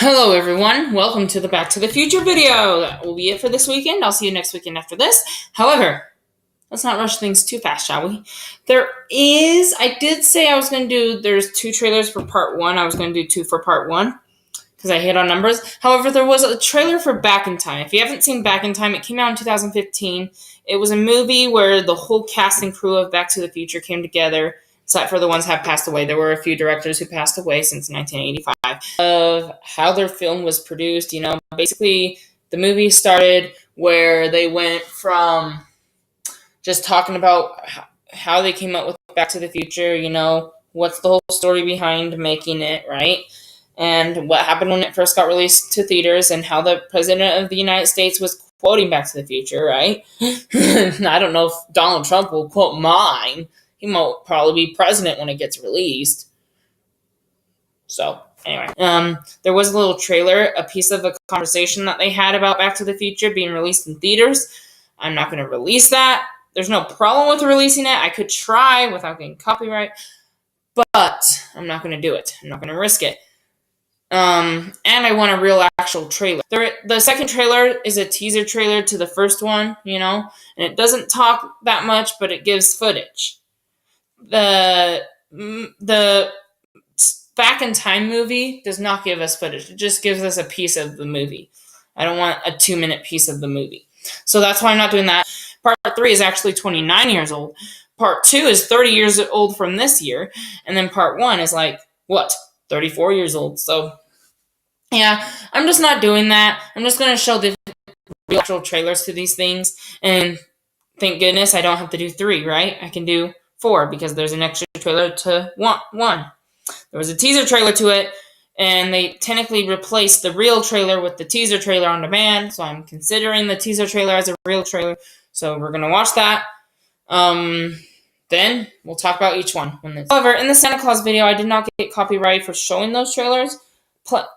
Hello everyone, welcome to the Back to the Future video. That will be it for this weekend. I'll see you next weekend after this. However, let's not rush things too fast, shall we? I did say I was going to do, there's 2 trailers for part 1. I was going to do 2 for part 1 because I hit on numbers. However, there was a trailer for Back in Time. If you haven't seen Back in Time, it came out in 2015. It was a movie where the whole cast and crew of Back to the Future came together, except for the ones that have passed away. There were a few directors who passed away since 1985. Of how their film was produced, basically the movie started where they went from just talking about how they came up with Back to the Future, what's the whole story behind making it, right? And what happened when it first got released to theaters and how the President of the United States was quoting Back to the Future, right? I don't know if Donald Trump will quote mine. He might probably be president when it gets released. So, anyway. There was a little trailer, a piece of a conversation that they had about Back to the Future being released in theaters. I'm not going to release that. There's no problem with releasing it. I could try without getting copyright, but I'm not going to do it. I'm not going to risk it. And I want a real actual trailer. The second trailer is a teaser trailer to the first one, and it doesn't talk that much, but it gives footage. The Back in Time movie does not give us footage. It just gives us a piece of the movie. I don't want a 2-minute piece of the movie. So that's why I'm not doing that. Part 3 is actually 29 years old. Part 2 is 30 years old from this year. And then part 1 is 34 years old. So, yeah, I'm just not doing that. I'm just going to show the real actual trailers to these things. And thank goodness I don't have to do 3, right? I can do 4 because there's an extra trailer to 1. There was a teaser trailer to it, and they technically replaced the real trailer with the teaser trailer on demand, so I'm considering the teaser trailer as a real trailer, so we're going to watch that. Then we'll talk about each one. However, in the Santa Claus video, I did not get copyright for showing those trailers,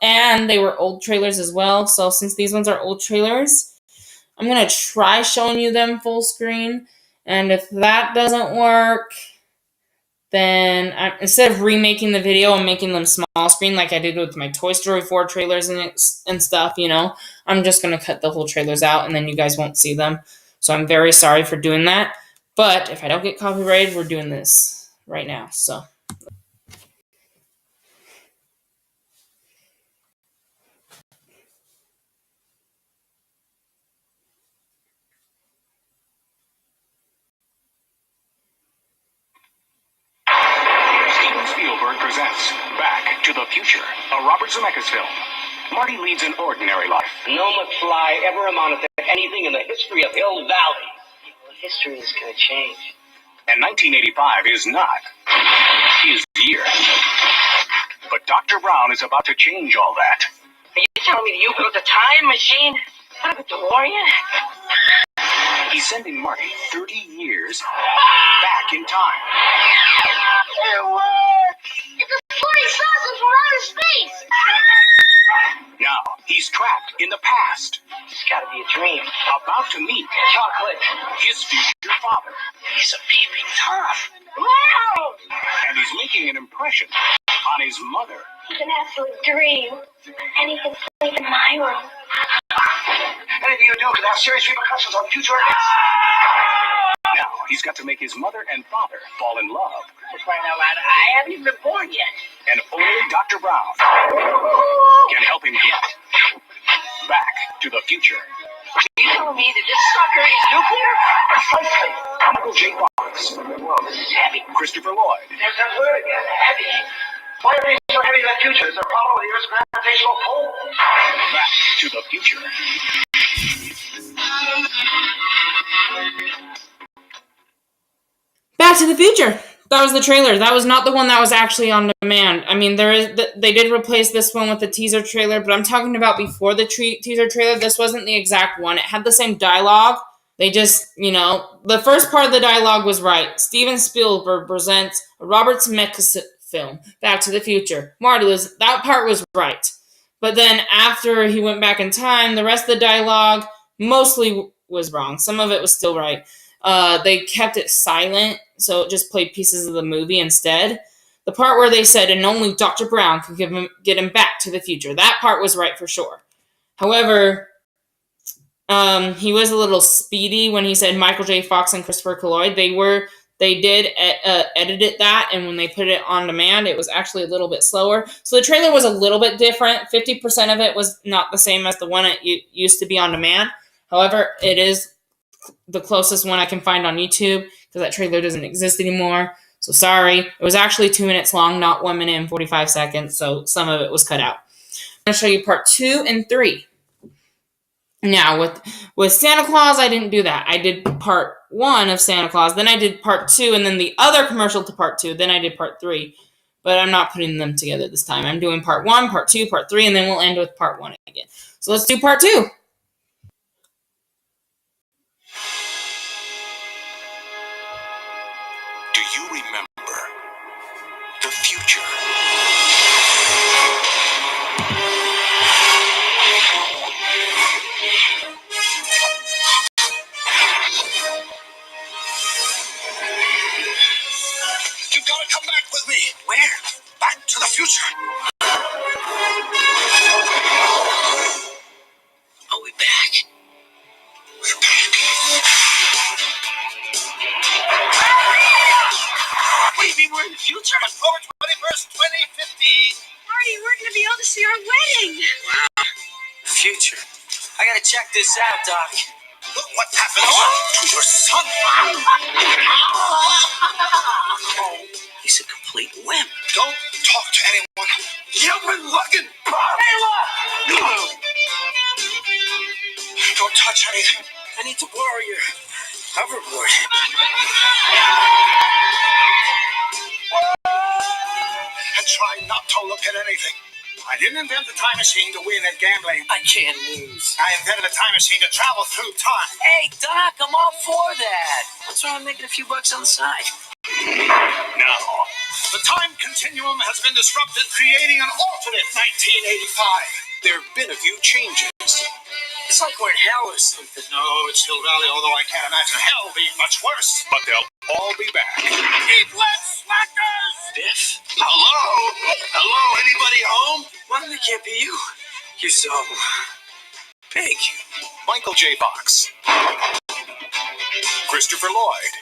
and they were old trailers as well, so since these ones are old trailers, I'm going to try showing you them full screen, and if that doesn't work, then instead of remaking the video and making them small screen like I did with my Toy Story 4 trailers and stuff, I'm just going to cut the whole trailers out and then you guys won't see them. So I'm very sorry for doing that. But if I don't get copyrighted, we're doing this right now. So. Presents Back to the Future, a Robert Zemeckis film. Marty leads an ordinary life. No McFly ever amounted to anything in the history of Hill Valley. Well, history is going to change. And 1985 is not his year. But Dr. Brown is about to change all that. Are you telling me that you built a time machine out of a DeLorean? He's sending Marty 30 years back in time. It works! It's a flying saucer from outer space! Now, he's trapped in the past. It's got to be a dream. About to meet Chocolate. his future father. He's a peeping Tom. Wow! And he's making an impression on his mother. It's an absolute dream. And he can sleep in my room. Anything you do could have serious repercussions on future events. Now, he's got to make his mother and father fall in love. For crying out loud, I haven't even been born yet. And only Dr. Brown can help him get back to the future. Are you telling me that this sucker is nuclear? Precisely. Michael J. Fox. Whoa, this is heavy. Christopher Lloyd. There's that word again, heavy. Why are these so heavy in the future? Is there a problem with the Earth's gravitational pull? Back to the future. Back to the Future. That was the trailer. That was not the one that was actually on demand. I mean, they did replace this one with the teaser trailer, but I'm talking about before the teaser trailer. This wasn't the exact one. It had the same dialogue. They just, the first part of the dialogue was right. Steven Spielberg presents a Robert Zemeckis film, Back to the Future. That part was right. But then after he went back in time, the rest of the dialogue mostly was wrong. Some of it was still right. They kept it silent, so it just played pieces of the movie instead. The part where they said, and only Dr. Brown could get him back to the future. That part was right for sure. However, he was a little speedy when he said Michael J. Fox and Christopher Lloyd. They did edit that, and when they put it on demand, it was actually a little bit slower. So the trailer was a little bit different. 50% of it was not the same as the one it used to be on demand. However, it is the closest one I can find on YouTube, because that trailer doesn't exist anymore. So sorry. It was actually 2 minutes long, not 1 minute and 45 seconds, so some of it was cut out. I'm going to show you part 2 and 3. Now, with Santa Claus, I didn't do that. I did part 1 of Santa Claus, then I did part 2, and then the other commercial to part 2, then I did part 3. But I'm not putting them together this time. I'm doing part 1, part 2, part 3, and then we'll end with part 1 again. So let's do part 2. Do you remember the future? You've got to come back with me. Where? Back to the future. Are we back? We're back. What do you mean we're in the future? October 21st, 2050. Marty, we're going to be able to see our wedding. Wow. Future. I gotta check this out, Doc. Look what happened to your son. He's a complete wimp. Don't talk to anyone. You've been looking. Don't touch anything. I need to borrow your hoverboard. And try not to look at anything. I didn't invent the time machine to win at gambling. I can't lose. I invented a time machine to travel through time. Hey, Doc, I'm all for that. What's wrong with making a few bucks on the side? Now, the time continuum has been disrupted, creating an alternate 1985. There have been a few changes. It's like we're in hell or something. No, it's Hill Valley, although I can't imagine hell being much worse. But they'll all be back. Eat wet, slackers! Biff? Hello? Hello, anybody home? Why it can't be you? You're so big. Michael J. Fox. Christopher Lloyd.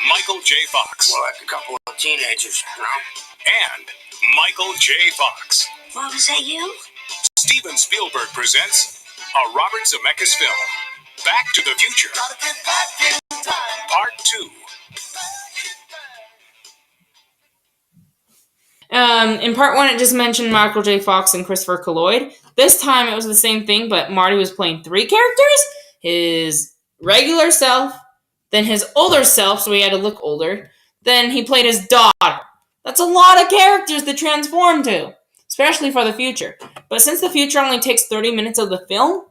Michael J. Fox. More like a couple of teenagers, you know? And Michael J. Fox. Mom, is that you? Steven Spielberg presents a Robert Zemeckis film, Back to the Future, Part 2. In part 1, it just mentioned Michael J. Fox and Christopher Lloyd. This time, it was the same thing, but Marty was playing 3 characters. His regular self, then his older self, so he had to look older. Then he played his daughter. That's a lot of characters to transform to, especially for the future. But since the future only takes 30 minutes of the film,